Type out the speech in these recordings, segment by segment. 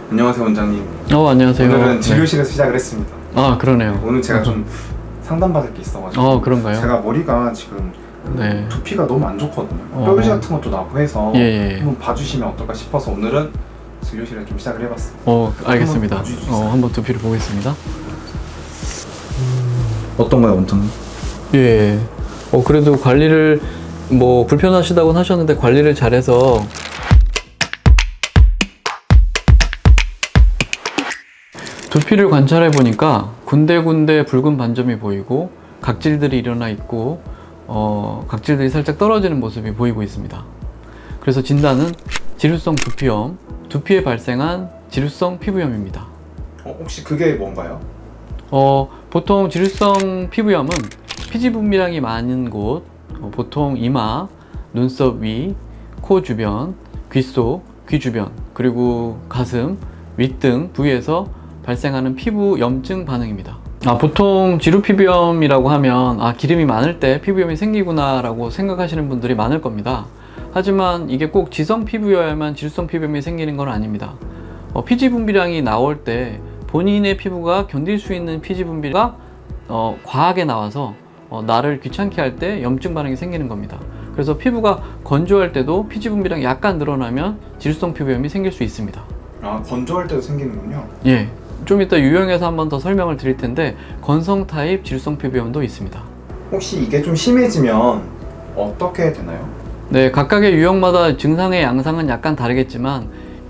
안녕하세요, 원장님. 안녕하세요. 오늘은 진료실에서 시작을 했습니다. 그러네요. 오늘 제가 좀 상담받을 게 있어가지고. 그런가요? 제가 머리가 지금 네. 두피가 너무 안 좋거든요. 뼈유지 같은 것도 나고 해서 예. 한번 봐주시면 어떨까 싶어서 오늘은 진료실에 좀 시작을 해봤습니다. 알겠습니다. 한번 봐주시겠어요? 한번 두피를 보겠습니다. 어떤가요, 원장님? 예. 그래도 관리를 불편하시다고는 하셨는데 관리를 잘해서 두피를 관찰해 보니까 군데군데 붉은 반점이 보이고 각질들이 일어나 있고 각질들이 살짝 떨어지는 모습이 보이고 있습니다. 그래서 진단은 지루성 두피염, 두피에 발생한 지루성 피부염입니다. 혹시 그게 뭔가요? 보통 지루성 피부염은 피지 분비량이 많은 곳, 보통 이마, 눈썹 위, 코 주변, 귀 속, 귀 주변, 그리고 가슴, 윗등 부위에서 발생하는 피부 염증 반응입니다. 보통 지루 피부염이라고 하면 기름이 많을 때 피부염이 생기구나 라고 생각하시는 분들이 많을 겁니다. 하지만 이게 꼭 지성 피부여야만 지루성 피부염이 생기는 건 아닙니다. 피지 분비량이 나올 때 본인의 피부가 견딜 수 있는 피지 분비가 과하게 나와서 나를 귀찮게 할 때 염증 반응이 생기는 겁니다. 그래서 피부가 건조할 때도 피지 분비량이 약간 늘어나면 지루성 피부염이 생길 수 있습니다. 건조할 때도 생기는군요. 예. 좀 이따 유형에서 한번 더 설명을 드릴 텐데 건성 타입 지루성 피부염도 있습니다. 혹시 이게 좀 심해지면 어떻게 되나요? 네, 각각의 유형마다 증상의 양상은 약간 다르겠지만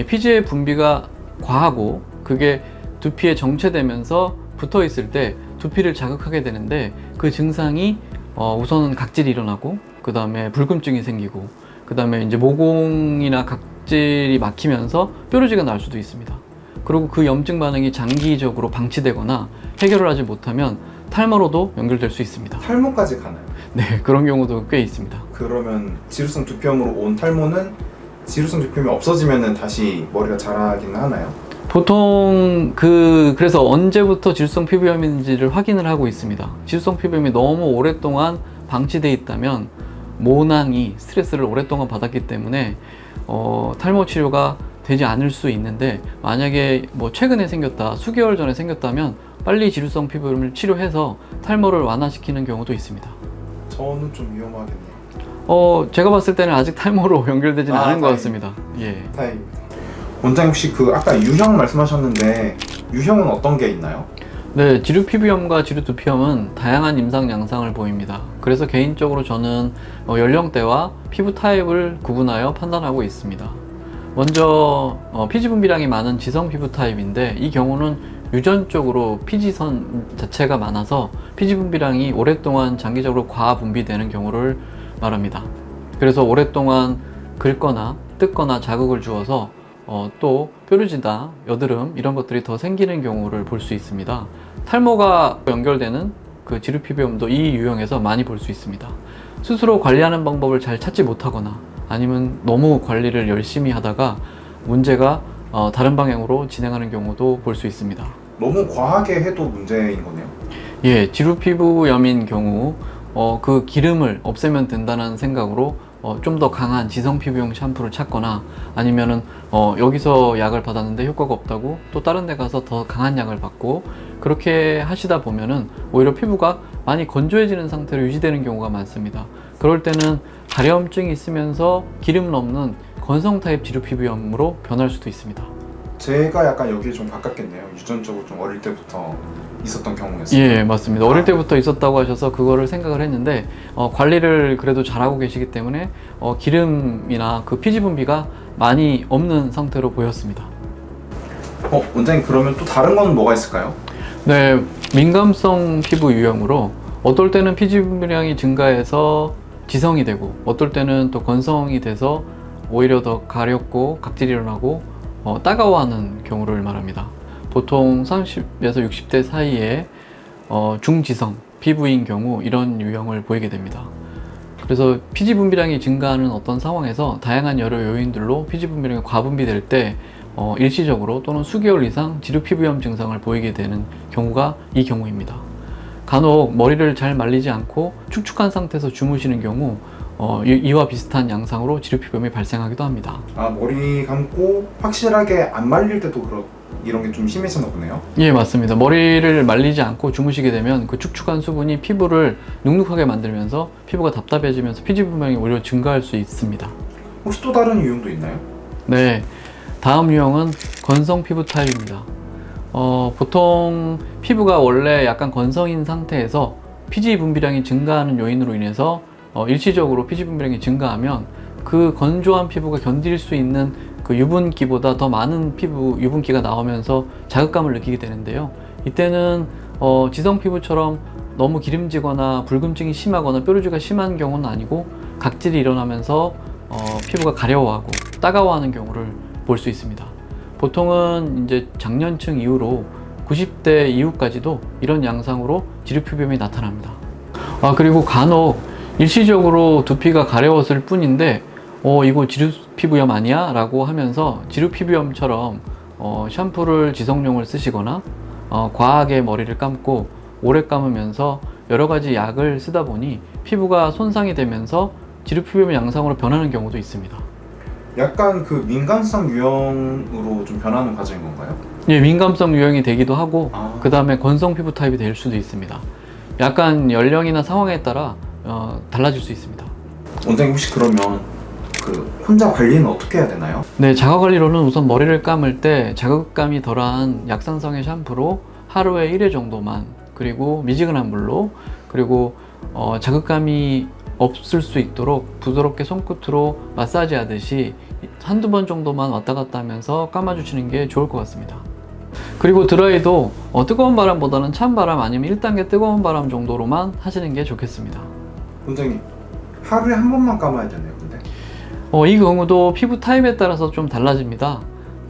피지의 분비가 과하고 그게 두피에 정체되면서 붙어 있을 때 두피를 자극하게 되는데 그 증상이 우선은 각질이 일어나고 그 다음에 붉음증이 생기고 그 다음에 이제 모공이나 각질이 막히면서 뾰루지가 날 수도 있습니다. 그리고 그 염증 반응이 장기적으로 방치되거나 해결을 하지 못하면 탈모로도 연결될 수 있습니다. 탈모까지 가나요? 네, 그런 경우도 꽤 있습니다. 그러면 지루성 두피염으로 온 탈모는 지루성 두피염이 없어지면 다시 머리가 자라기는 하나요? 보통 그래서 언제부터 지루성 피부염인지를 확인을 하고 있습니다. 지루성 피부염이 너무 오랫동안 방치되어 있다면 모낭이 스트레스를 오랫동안 받았기 때문에 탈모 치료가 되지 않을 수 있는데 만약에 최근에 생겼다, 수개월 전에 생겼다면 빨리 지루성 피부염을 치료해서 탈모를 완화시키는 경우도 있습니다. 저는 좀 위험하겠네요. 제가 봤을 때는 아직 탈모로 연결되지는 않은 것 같습니다. 예. 다행입니다. 원장님 혹시 아까 유형 말씀하셨는데 유형은 어떤 게 있나요? 네, 지루 피부염과 지루 두피염은 다양한 임상 양상을 보입니다. 그래서 개인적으로 저는 연령대와 피부 타입을 구분하여 판단하고 있습니다. 먼저 피지 분비량이 많은 지성 피부 타입인데 이 경우는 유전적으로 피지선 자체가 많아서 피지 분비량이 오랫동안 장기적으로 과분비되는 경우를 말합니다. 그래서 오랫동안 긁거나 뜯거나 자극을 주어서 또 뾰루지나 여드름 이런 것들이 더 생기는 경우를 볼 수 있습니다. 탈모가 연결되는 그 지루 피부염도 이 유형에서 많이 볼 수 있습니다. 스스로 관리하는 방법을 잘 찾지 못하거나 아니면 너무 관리를 열심히 하다가 문제가 다른 방향으로 진행하는 경우도 볼 수 있습니다. 너무 과하게 해도 문제인 거네요. 예, 지루 피부염인 경우 그 기름을 없애면 된다는 생각으로 좀 더 강한 지성 피부용 샴푸를 찾거나 아니면은 여기서 약을 받았는데 효과가 없다고 또 다른 데 가서 더 강한 약을 받고 그렇게 하시다 보면은 오히려 피부가 많이 건조해지는 상태로 유지되는 경우가 많습니다. 그럴 때는 가려움증이 있으면서 기름은 없는 건성 타입 지루 피부염으로 변할 수도 있습니다. 제가 약간 여기에 좀 가깝겠네요. 유전적으로 좀 어릴 때부터 있었던 경우였어요. 예, 맞습니다. 어릴 때부터 있었다고 하셔서 그거를 생각을 했는데 관리를 그래도 잘하고 계시기 때문에 기름이나 그 피지 분비가 많이 없는 상태로 보였습니다. 원장님 그러면 또 다른 건 뭐가 있을까요? 네, 민감성 피부 유형으로 어떨 때는 피지 분비량이 증가해서 지성이 되고 어떨 때는 또 건성이 돼서 오히려 더 가렵고 각질이 일어나고 따가워하는 경우를 말합니다. 보통 30에서 60대 사이에 중지성 피부인 경우 이런 유형을 보이게 됩니다. 그래서 피지 분비량이 증가하는 어떤 상황에서 다양한 여러 요인들로 피지 분비량이 과분비될 때 일시적으로 또는 수개월 이상 지루 피부염 증상을 보이게 되는 경우가 이 경우입니다. 간혹 머리를 잘 말리지 않고 축축한 상태에서 주무시는 경우 이와 비슷한 양상으로 지루 피부염이 발생하기도 합니다. 아, 머리 감고 확실하게 안 말릴 때도 이런 게 좀 심해지나 보네요. 예, 맞습니다. 머리를 말리지 않고 주무시게 되면 그 축축한 수분이 피부를 눅눅하게 만들면서 피부가 답답해지면서 피지부명이 오히려 증가할 수 있습니다. 혹시 또 다른 유형도 있나요? 네, 다음 유형은 건성 피부 타입입니다. 보통 피부가 원래 약간 건성인 상태에서 피지 분비량이 증가하는 요인으로 인해서 일시적으로 피지 분비량이 증가하면 그 건조한 피부가 견딜 수 있는 그 유분기보다 더 많은 피부 유분기가 나오면서 자극감을 느끼게 되는데요. 이때는 지성 피부처럼 너무 기름지거나 붉음증이 심하거나 뾰루지가 심한 경우는 아니고 각질이 일어나면서 피부가 가려워하고 따가워하는 경우를 볼 수 있습니다. 보통은 이제 장년층 이후로 90대 이후까지도 이런 양상으로 지루 피부염이 나타납니다. 그리고 간혹 일시적으로 두피가 가려웠을 뿐인데 이거 지루 피부염 아니야? 라고 하면서 지루 피부염처럼 샴푸를 지성용을 쓰시거나 과하게 머리를 감고 오래 감으면서 여러 가지 약을 쓰다 보니 피부가 손상이 되면서 지루 피부염 양상으로 변하는 경우도 있습니다. 약간 그 민감성 유형으로 좀 변하는 과정인 건가요? 예, 민감성 유형이 되기도 하고 아. 그 다음에 건성 피부 타입이 될 수도 있습니다. 약간 연령이나 상황에 따라 달라질 수 있습니다. 원장님 혹시 그러면 그 혼자 관리는 어떻게 해야 되나요? 네, 자가 관리로는 우선 머리를 감을 때 자극감이 덜한 약산성의 샴푸로 하루에 1회 정도만, 그리고 미지근한 물로, 그리고 자극감이 없을 수 있도록 부드럽게 손끝으로 마사지 하듯이 한두 번 정도만 왔다 갔다 하면서 감아주시는 게 좋을 것 같습니다. 그리고 드라이도 뜨거운 바람보다는 찬 바람 아니면 1단계 뜨거운 바람 정도로만 하시는 게 좋겠습니다. 원장님 하루에 한 번만 감아야 되네요, 근데? 이 경우도 피부 타입에 따라서 좀 달라집니다.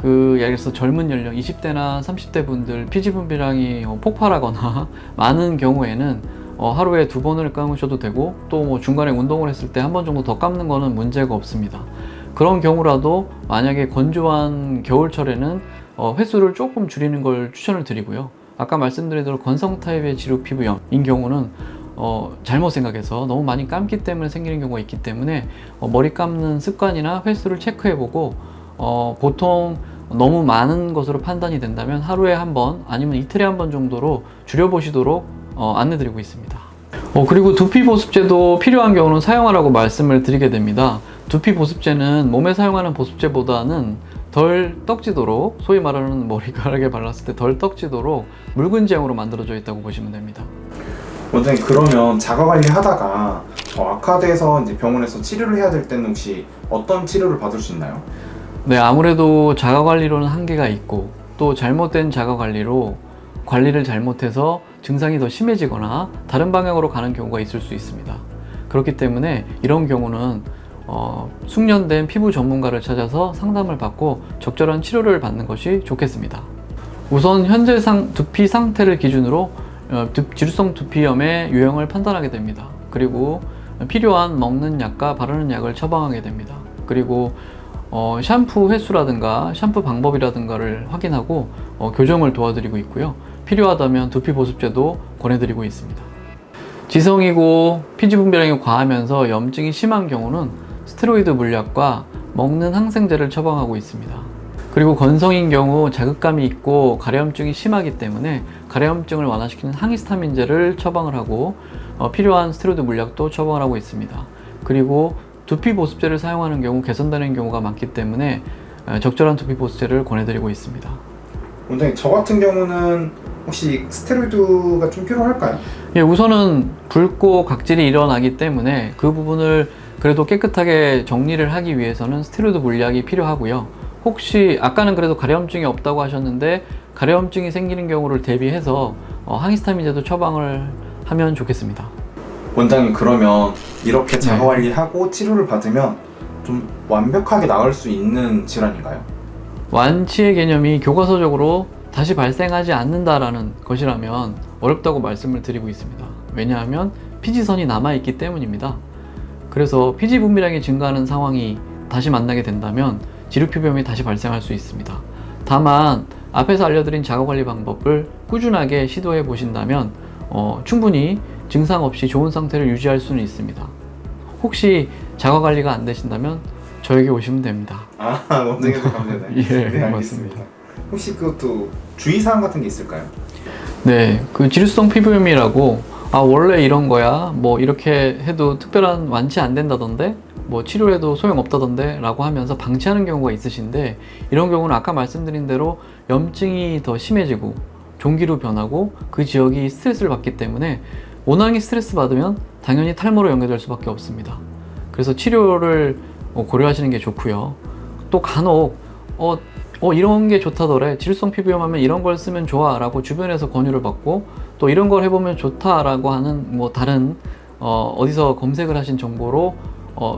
예를 들어서 젊은 연령 20대나 30대 분들 피지 분비량이 폭발하거나 많은 경우에는 하루에 2번을 감으셔도 되고, 또 중간에 운동을 했을 때 한 번 정도 더 감는 거는 문제가 없습니다. 그런 경우라도 만약에 건조한 겨울철에는 횟수를 조금 줄이는 걸 추천을 드리고요. 아까 말씀드린 대로 건성 타입의 지루 피부염인 경우는 잘못 생각해서 너무 많이 감기 때문에 생기는 경우가 있기 때문에 머리 감는 습관이나 횟수를 체크해보고 보통 너무 많은 것으로 판단이 된다면 하루에 한 번 아니면 이틀에 한 번 정도로 줄여보시도록 안내드리고 있습니다. 그리고 두피 보습제도 필요한 경우는 사용하라고 말씀을 드리게 됩니다. 두피 보습제는 몸에 사용하는 보습제보다는 덜 떡지도록, 소위 말하는 머리카락에 발랐을 때 덜 떡지도록 묽은 제형으로 만들어져 있다고 보시면 됩니다. 원장님 그러면 자가 관리 하다가 더 악화돼서 이제 병원에서 치료를 해야 될 때는 혹시 어떤 치료를 받을 수 있나요? 네, 아무래도 자가 관리로는 한계가 있고, 또 잘못된 자가 관리로 관리를 잘못해서 증상이 더 심해지거나 다른 방향으로 가는 경우가 있을 수 있습니다. 그렇기 때문에 이런 경우는 숙련된 피부 전문가를 찾아서 상담을 받고 적절한 치료를 받는 것이 좋겠습니다. 우선 현재 두피 상태를 기준으로 지루성 두피염의 유형을 판단하게 됩니다. 그리고 필요한 먹는 약과 바르는 약을 처방하게 됩니다. 그리고 샴푸 횟수라든가 샴푸 방법이라든가를 확인하고 교정을 도와드리고 있고요. 필요하다면 두피 보습제도 권해드리고 있습니다. 지성이고 피지 분비량이 과하면서 염증이 심한 경우는 스테로이드 물약과 먹는 항생제를 처방하고 있습니다. 그리고 건성인 경우 자극감이 있고 가려움증이 심하기 때문에 가려움증을 완화시키는 항히스타민제를 처방을 하고 필요한 스테로이드 물약도 처방을 하고 있습니다. 그리고 두피 보습제를 사용하는 경우 개선되는 경우가 많기 때문에 적절한 두피 보습제를 권해드리고 있습니다. 원장님 저 같은 경우는 혹시 스테로이드가 좀 필요할까요? 예, 우선은 붉고 각질이 일어나기 때문에 그 부분을 그래도 깨끗하게 정리를 하기 위해서는 스테로이드 물약이 필요하고요. 혹시 아까는 그래도 가려움증이 없다고 하셨는데 가려움증이 생기는 경우를 대비해서 항히스타민제도 처방을 하면 좋겠습니다. 원장님 그러면 이렇게 자가 관리하고 치료를 받으면 좀 완벽하게 나을 수 있는 질환인가요? 완치의 개념이 교과서적으로 다시 발생하지 않는다라는 것이라면 어렵다고 말씀을 드리고 있습니다. 왜냐하면 피지선이 남아있기 때문입니다. 그래서 피지 분비량이 증가하는 상황이 다시 만나게 된다면 지루 피부염이 다시 발생할 수 있습니다. 다만 앞에서 알려드린 자가관리 방법을 꾸준하게 시도해 보신다면 충분히 증상 없이 좋은 상태를 유지할 수는 있습니다. 혹시 자가 관리가 안 되신다면 저에게 오시면 됩니다. 아, 원장님도 가면 되나요? 예, 네, 알겠습니다. 맞습니다. 혹시 그것도 주의사항 같은 게 있을까요? 네, 그 지루성 피부염이라고 원래 이런 거야. 뭐 이렇게 해도 특별한 완치 안 된다던데, 뭐 치료해도 소용 없다던데 라고 하면서 방치하는 경우가 있으신데, 이런 경우는 아까 말씀드린 대로 염증이 더 심해지고 종기로 변하고 그 지역이 스트레스를 받기 때문에 모낭이 스트레스 받으면 당연히 탈모로 연결될 수밖에 없습니다. 그래서 치료를 고려하시는 게 좋고요. 또 간혹 이런 게 좋다더래, 지루성 피부염 하면 이런 걸 쓰면 좋아 라고 주변에서 권유를 받고, 또 이런 걸 해보면 좋다라고 하는 뭐 다른 어디서 검색을 하신 정보로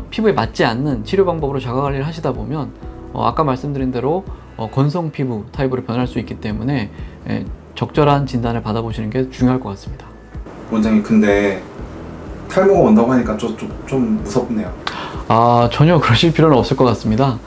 피부에 맞지 않는 치료 방법으로 자가 관리를 하시다 보면 아까 말씀드린 대로 건성 피부 타입으로 변할 수 있기 때문에 적절한 진단을 받아보시는 게 중요할 것 같습니다. 원장님, 근데 탈모가 온다고 하니까 좀 무섭네요. 전혀 그러실 필요는 없을 것 같습니다.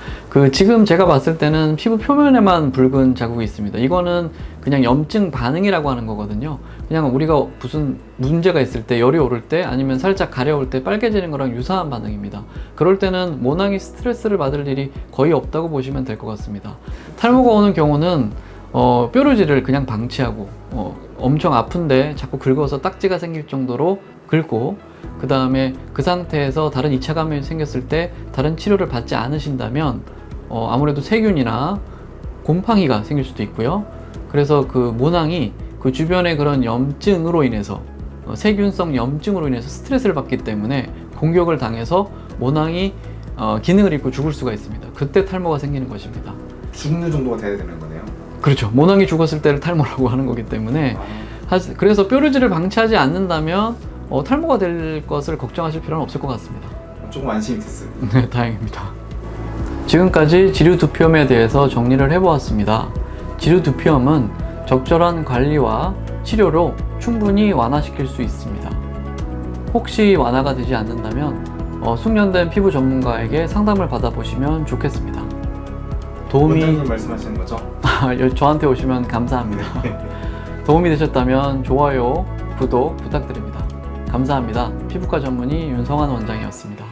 지금 제가 봤을 때는 피부 표면에만 붉은 자국이 있습니다. 이거는 그냥 염증 반응이라고 하는 거거든요. 그냥 우리가 무슨 문제가 있을 때, 열이 오를 때, 아니면 살짝 가려울 때 빨개지는 거랑 유사한 반응입니다. 그럴 때는 모낭이 스트레스를 받을 일이 거의 없다고 보시면 될 것 같습니다. 탈모가 오는 경우는 뾰루지를 그냥 방치하고 엄청 아픈데 자꾸 긁어서 딱지가 생길 정도로 긁고, 그 다음에 그 상태에서 다른 2차 감염이 생겼을 때 다른 치료를 받지 않으신다면 아무래도 세균이나 곰팡이가 생길 수도 있고요. 그래서 그 모낭이 그 주변의 그런 염증으로 인해서 세균성 염증으로 인해서 스트레스를 받기 때문에 공격을 당해서 모낭이 기능을 잃고 죽을 수가 있습니다. 그때 탈모가 생기는 것입니다. 죽는 정도가 돼야 되는 거네요. 그렇죠. 모낭이 죽었을 때를 탈모라고 하는 거기 때문에 그래서 뾰루지를 방치하지 않는다면 탈모가 될 것을 걱정하실 필요는 없을 것 같습니다. 조금 안심이 됐어요. 네, 다행입니다. 지금까지 지루두피염에 대해서 정리를 해보았습니다. 지루두피염은 적절한 관리와 치료로 충분히 완화시킬 수 있습니다. 혹시 완화가 되지 않는다면 숙련된 피부 전문가에게 상담을 받아보시면 좋겠습니다. 원장님 말씀하시는 거죠? 저한테 오시면 감사합니다. 도움이 되셨다면 좋아요, 구독 부탁드립니다. 감사합니다. 피부과 전문의 윤성환 원장이었습니다.